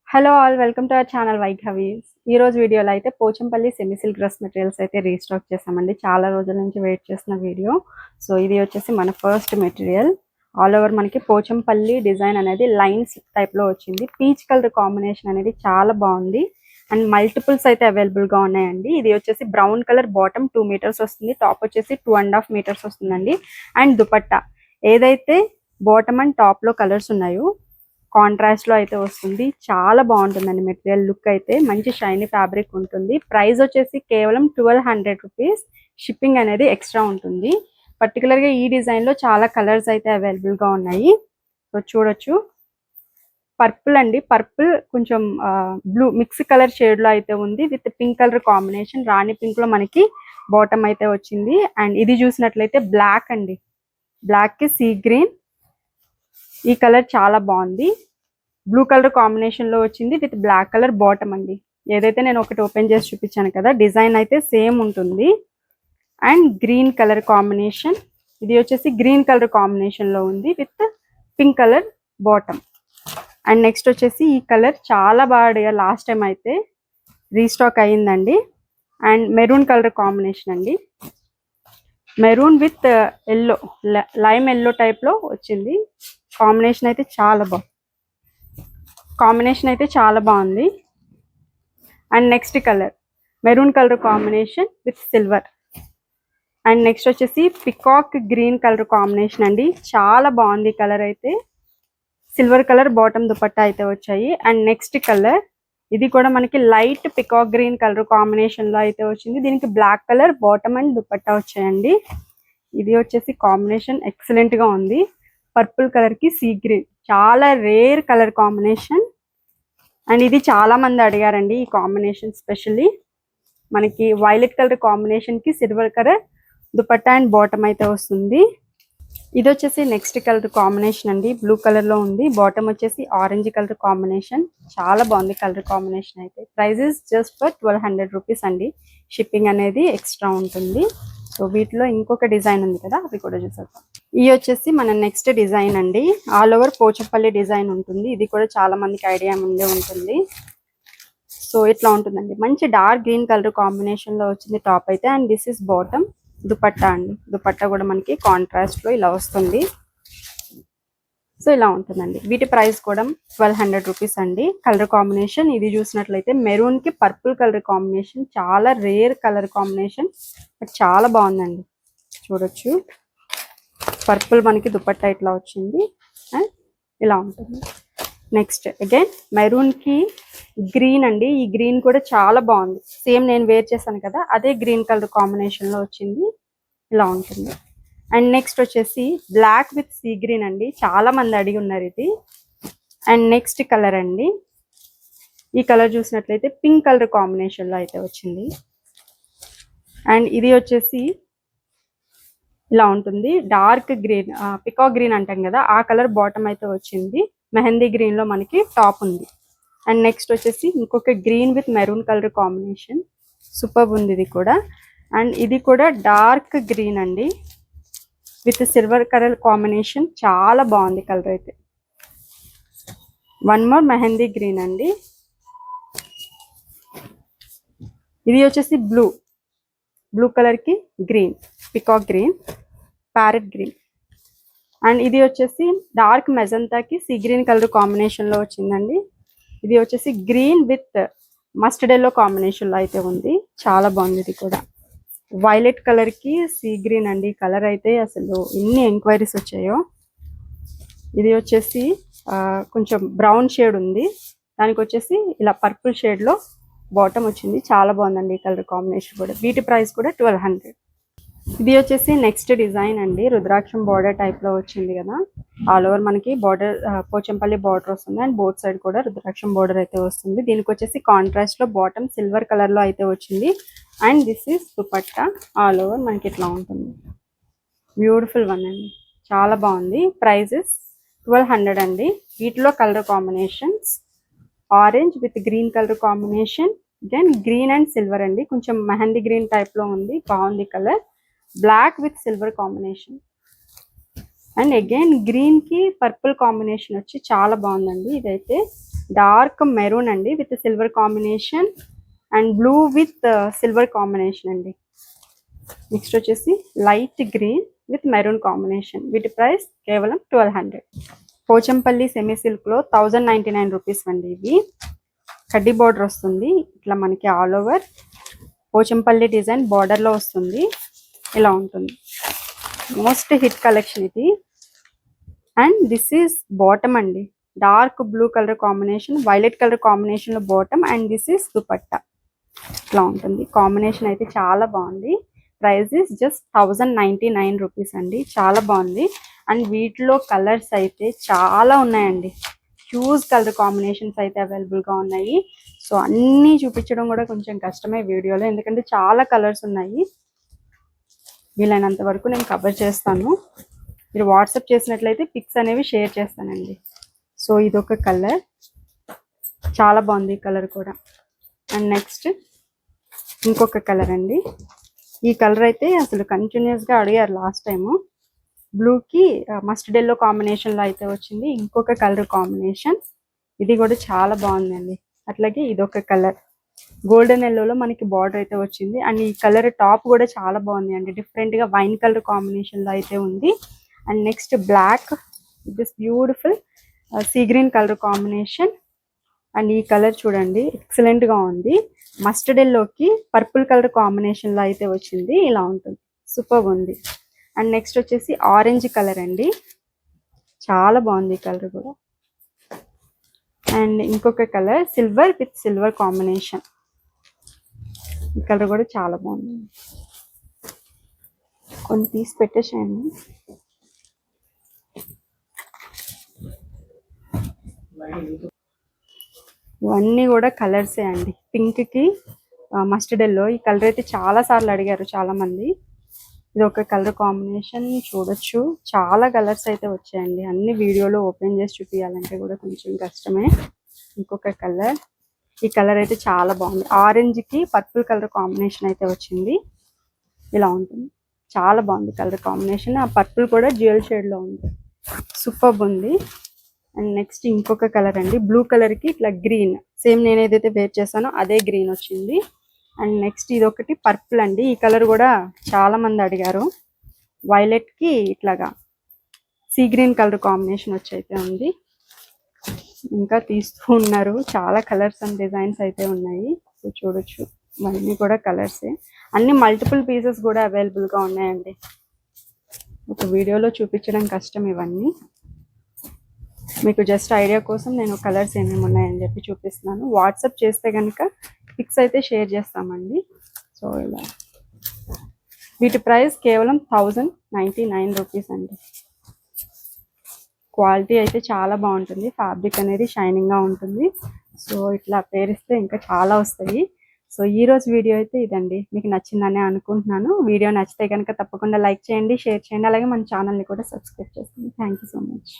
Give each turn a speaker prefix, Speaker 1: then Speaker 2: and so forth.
Speaker 1: Hello all welcome to our channel వైఘవీస్. ఈ రోజు వీడియోలో అయితే Pochampally semi silk dress materials అయితే రీస్టాక్ చేసామండి. చాలా రోజుల నుంచి వెయిట్ చేసిన వీడియో. సో ఇది వచ్చేసి మన ఫస్ట్ మెటీరియల్. ఆల్ ఓవర్ మనకి పోచంపల్లి డిజైన్ అనేది లైన్స్ టైప్లో వచ్చింది. పీచ్ కలర్ కాంబినేషన్ అనేది చాలా బాగుంది అండ్ మల్టిపుల్స్ అయితే అవైలబుల్గా ఉన్నాయండి. ఇది వచ్చేసి బ్రౌన్ కలర్ బాటమ్ 2 మీటర్స్ వస్తుంది, టాప్ వచ్చేసి 2.5 మీటర్స్ వస్తుందండి. అండ్ దుపట్టా ఏదైతే బాటమ్ అండ్ టాప్లో కలర్స్ ఉన్నాయో కాంట్రాస్ట్ లో అయితే వస్తుంది. చాలా బాగుంటుందండి మెటీరియల్ లుక్ అయితే. మంచి షైనీ ఫ్యాబ్రిక్ ఉంటుంది. ప్రైస్ వచ్చేసి కేవలం 1200 రూపీస్. షిప్పింగ్ అనేది ఎక్స్ట్రా ఉంటుంది. పర్టికులర్ గా ఈ డిజైన్ లో చాలా కలర్స్ అయితే అవైలబుల్ గా ఉన్నాయి. సో చూడొచ్చు, పర్పుల్ అండి, పర్పుల్ కొంచెం బ్లూ మిక్స్ కలర్ షేడ్ లో అయితే ఉంది with pink colour combination. Rani pink లో మనకి బాటమ్ అయితే వచ్చింది. అండ్ ఇది చూసినట్లయితే బ్లాక్ అండి, బ్లాక్ కి సీ గ్రీన్. ఈ కలర్ చాలా బాగుంది. బ్లూ కలర్ కాంబినేషన్ లో వచ్చింది విత్ బ్లాక్ కలర్ బాటమ్ అండి. ఏదైతే నేను ఒకటి ఓపెన్ చేసి చూపించాను కదా, డిజైన్ అయితే సేమ్ ఉంటుంది. అండ్ గ్రీన్ కలర్ కాంబినేషన్, ఇది వచ్చేసి గ్రీన్ కలర్ కాంబినేషన్ లో ఉంది with pink colour bottom. And next వచ్చేసి ఈ కలర్ చాలా బాగా లాస్ట్ టైం అయితే రీస్టాక్ అయ్యిందండి. అండ్ మెరూన్ కలర్ కాంబినేషన్ అండి, maroon with yellow, lime yellow type లో వచ్చింది. కాంబినేషన్ అయితే చాలా బాగుంది. And next colour maroon colour combination with silver. And next వచ్చేసి పికాక్ గ్రీన్ కలర్ కాంబినేషన్ అండి. చాలా బాగుంది కలర్ అయితే. సిల్వర్ కలర్ బాటమ్ దుపట్టా అయితే వచ్చాయి. అండ్ నెక్స్ట్ కలర్ ఇది కూడా మనకి light peacock green colour combination లో అయితే వచ్చింది. దీనికి black colour bottom and dupatta వచ్చాయండి. ఇది వచ్చేసి కాంబినేషన్ ఎక్సలెంట్ గా ఉంది. పర్పుల్ కలర్ కి సీ గ్రీన్, చాలా రేర్ కలర్ కాంబినేషన్. అండ్ ఇది చాలా మంది అడిగారండి ఈ కాంబినేషన్. స్పెషల్లీ మనకి వైలెట్ కలర్ కాంబినేషన్ కి silver colour dupatta and bottom అయితే వస్తుంది. ఇది వచ్చేసి నెక్స్ట్ కలర్ కాంబినేషన్ అండి, బ్లూ కలర్ లో ఉంది. బాటమ్ వచ్చేసి ఆరెంజ్ కలర్ కాంబినేషన్. చాలా బాగుంది కలర్ కాంబినేషన్ అయితే. ప్రైజెస్ జస్ట్ ఫర్ 1200 రూపీస్ అండి. షిప్పింగ్ అనేది ఎక్స్ట్రా ఉంటుంది. సో వీటిలో ఇంకొక డిజైన్ ఉంది కదా, అది కూడా చూసేద్దాం. ఇది వచ్చేసి మన నెక్స్ట్ డిజైన్ అండి. ఆల్ ఓవర్ పోచంపల్లి డిజైన్ ఉంటుంది. ఇది కూడా చాలా మందికి ఐడియా ముందే ఉంటుంది. సో ఇట్లా ఉంటుందండి, మంచి డార్క్ గ్రీన్ కలర్ కాంబినేషన్ లో వచ్చింది టాప్ అయితే. And this is bottom. Dupatta అండి, దుపట్టా కూడా మనకి కాంట్రాస్ట్ లో ఇలా వస్తుంది. సో ఇలా ఉంటుందండి. వీటి ప్రైస్ కూడా 1200 రూపీస్ అండి. కలర్ కాంబినేషన్ ఇది చూసినట్లయితే మెరూన్ కి పర్పుల్ కలర్ కాంబినేషన్, చాలా రేర్ కలర్ కాంబినేషన్ బట్ చాలా బాగుందండి. చూడొచ్చు, పర్పుల్ మనకి దుపట్టా ఇట్లా వచ్చింది అండ్ ఇలా ఉంటుంది. నెక్స్ట్ అగైన్ మెరూన్ కి గ్రీన్ అండి. ఈ గ్రీన్ కూడా చాలా బాగుంది. సేమ్ నేను వేర్ చేశాను కదా, అదే గ్రీన్ కలర్ కాంబినేషన్ లో వచ్చింది. ఇలా ఉంటుంది. అండ్ నెక్స్ట్ వచ్చేసి బ్లాక్ విత్ సీ గ్రీన్ అండి. చాలా మంది అడిగి ఉన్నారు ఇది. అండ్ నెక్స్ట్ కలర్ అండి, ఈ కలర్ చూసినట్లయితే పింక్ కలర్ కాంబినేషన్ లో అయితే వచ్చింది. అండ్ ఇది వచ్చేసి ఇలా ఉంటుంది, డార్క్ గ్రీన్, పికాక్ గ్రీన్ అంటాం కదా, ఆ కలర్ బాటమ్ అయితే వచ్చింది. మెహందీ గ్రీన్ లో మనకి టాప్ ఉంది. అండ్ నెక్స్ట్ వచ్చేసి ఇంకొక green with maroon colour combination. Super ఉంది ఇది కూడా. అండ్ ఇది కూడా డార్క్ గ్రీన్ అండి విత్ సిల్వర్ కలర్ కాంబినేషన్. చాలా బాగుంది కలర్ అయితే. వన్ మోర్ మెహందీ గ్రీన్ అండి. ఇది వచ్చేసి బ్లూ కలర్ కి green, peacock green, parrot green. And ఇది వచ్చేసి డార్క్ మెజంతాకి సీ గ్రీన్ కలర్ కాంబినేషన్ లో వచ్చిందండి. ఇది వచ్చేసి green with mustard yellow combination లో అయితే ఉంది. చాలా బాగుంది ఇది కూడా. వైలెట్ కలర్ కి సీ గ్రీన్ అండి. కలర్ అయితే అసలు ఎన్ని ఎంక్వైరీస్ వచ్చాయో. ఇది వచ్చేసి కొంచెం బ్రౌన్ షేడ్ ఉంది, దానికి వచ్చేసి ఇలా పర్పుల్ షేడ్ లో బాటమ్ వచ్చింది. చాలా బాగుందండి ఈ కలర్ కాంబినేషన్ కూడా. వీటి ప్రైస్ కూడా 1200. ఇది వచ్చేసి నెక్స్ట్ డిజైన్ అండి, రుద్రాక్షం బార్డర్ టైప్ లో వచ్చింది కదా. ఆల్ ఓవర్ మనకి బార్డర్ పోచంపల్లి బార్డర్ వస్తుంది. అండ్ బోత్ సైడ్ కూడా రుద్రాక్షం బార్డర్ అయితే వస్తుంది. దీనికి వచ్చేసి కాంట్రాస్ట్ లో బాటమ్ సిల్వర్ కలర్ లో అయితే వచ్చింది. And this is dupatta. All over మనకి ఇట్లా ఉంటుంది. బ్యూటిఫుల్ వన్ అండి, చాలా బాగుంది. ప్రైజెస్ 1200 అండి. వీటిలో colour combinations orange with green colour combination, then green and silver అండి, కొంచెం మెహందీ గ్రీన్ టైప్ లో ఉంది, బాగుంది colour. Black with silver combination. And again green కి పర్పుల్ కాంబినేషన్ వచ్చి చాలా బాగుందండి ఇదైతే. డార్క్ మెరూన్ అండి with silver combination and blue with silver combination అండి. నెక్స్ట్ వచ్చేసి light green with maroon combination. వీటి ప్రైస్ కేవలం 1200. పోచంపల్లి సెమీ సిల్క్లో 1099 రూపీస్ అండి. ఇవి కడ్డీ బార్డర్ వస్తుంది, ఇట్లా మనకి ఆల్ ఓవర్ పోచంపల్లి డిజైన్ బార్డర్లో వస్తుంది. ఇలా ఉంటుంది. మోస్ట్ హిట్ కలెక్షన్ ఇది. అండ్ దిస్ ఈస్ బాటమ్ అండి, dark blue colour combination, violet colour కాంబినేషన్లో bottom. And this is dupatta. ఇట్లా ఉంటుంది. కాంబినేషన్ అయితే చాలా బాగుంది. ప్రైస్ ఇస్ జస్ట్ 1099 రూపీస్ అండి. చాలా బాగుంది. అండ్ వీటిలో కలర్స్ అయితే చాలా ఉన్నాయండి. హ్యూజ్ కలర్ కాంబినేషన్స్ అయితే అవైలబుల్గా ఉన్నాయి. సో అన్నీ చూపించడం కూడా కొంచెం కష్టమే వీడియోలో, ఎందుకంటే చాలా కలర్స్ ఉన్నాయి. వీలైనంత వరకు నేను కవర్ చేస్తాను. మీరు వాట్సాప్ చేసినట్లయితే పిక్స్ అనేవి షేర్ చేస్తానండి. సో ఇదొక కలర్, చాలా బాగుంది ఈ కలర్ కూడా. అండ్ నెక్స్ట్ ఇంకొక కలర్ అండి. ఈ కలర్ అయితే అసలు కంటిన్యూస్గా అడిగారు లాస్ట్ టైము. బ్లూకి మస్టర్డ్ ఎల్లో కాంబినేషన్లో అయితే వచ్చింది. ఇంకొక కలర్ కాంబినేషన్, ఇది కూడా చాలా బాగుందండి. అట్లాగే ఇదొక కలర్ గోల్డెన్ ఎల్లోలో మనకి బార్డర్ అయితే వచ్చింది. అండ్ ఈ కలర్ టాప్ కూడా చాలా బాగుంది అండి, డిఫరెంట్గా వైన్ కలర్ కాంబినేషన్లో అయితే ఉంది. And next black, this beautiful sea green colour combination. And ఈ కలర్ చూడండి ఎక్సలెంట్గా ఉంది. మస్టర్డ్ ఎల్లోకి పర్పుల్ కలర్ కాంబినేషన్లో అయితే వచ్చింది. ఇలా ఉంటుంది, సూపర్ ఉంది. అండ్ నెక్స్ట్ వచ్చేసి ఆరెంజ్ కలర్ అండి, చాలా బాగుంది ఈ కలర్ కూడా. అండ్ ఇంకొక colour silver with silver combination, ఈ కలర్ కూడా చాలా బాగుంది. కొన్ని తీసి పెట్టేసేయండి. ఇవన్నీ కూడా కలర్సే అండి. పింక్కి మస్టర్డ్ ఎల్లో, ఈ కలర్ అయితే చాలా సార్లు అడిగారు చాలా మంది. ఇది ఒక కలర్ కాంబినేషన్ చూడొచ్చు. చాలా కలర్స్ అయితే వచ్చాయండి. అన్ని వీడియోలో ఓపెన్ చేసి చూపించాలంటే కూడా కొంచెం కష్టమే. ఇంకొక కలర్, ఈ కలర్ అయితే చాలా బాగుంది. ఆరెంజ్కి పర్పుల్ కలర్ కాంబినేషన్ అయితే వచ్చింది. ఇలా ఉంటుంది, చాలా బాగుంది కలర్ కాంబినేషన్. ఆ పర్పుల్ కూడా డ్యూయల్ షేడ్లో ఉంది, సూపర్ ఉంది. అండ్ నెక్స్ట్ ఇంకొక కలర్ అండి, బ్లూ కలర్కి ఇట్లా గ్రీన్, సేమ్ నేను ఏదైతే వేర్ చేస్తానో అదే గ్రీన్ వచ్చింది. అండ్ నెక్స్ట్ ఇది ఒకటి పర్పుల్ అండి, ఈ కలర్ కూడా చాలా మంది అడిగారు. వైలెట్కి ఇట్లాగా సీ గ్రీన్ కలర్ కాంబినేషన్ వచ్చి అయితే ఉంది. ఇంకా తీస్తూ ఉన్నారు, చాలా కలర్స్ అండ్ డిజైన్స్ అయితే ఉన్నాయి. సో చూడొచ్చు, ఇవన్నీ కూడా కలర్సే. అన్ని మల్టిపుల్ పీసెస్ కూడా అవైలబుల్గా ఉన్నాయండి. ఒక వీడియోలో చూపించడం కష్టం ఇవన్నీ. మీకు జస్ట్ ఐడియా కోసం నేను కలర్స్ ఏమేమి ఉన్నాయని చెప్పి చూపిస్తున్నాను. వాట్సాప్ చేస్తే కనుక పిక్స్ అయితే షేర్ చేస్తామండి. సో ఇలా వీటి ప్రైస్ కేవలం 1099 రూపీస్ అండి. క్వాలిటీ అయితే చాలా బాగుంటుంది, ఫ్యాబ్రిక్ అనేది షైనింగ్గా ఉంటుంది. సో ఇట్లా పేరిస్తే ఇంకా చాలా వస్తాయి. సో ఈరోజు వీడియో అయితే ఇదండి, మీకు నచ్చిందనే అనుకుంటున్నాను. వీడియో నచ్చితే కనుక తప్పకుండా లైక్ చేయండి, షేర్ చేయండి, అలాగే మన ఛానల్ని కూడా సబ్స్క్రైబ్ చేసుకోండి. Thank you so much.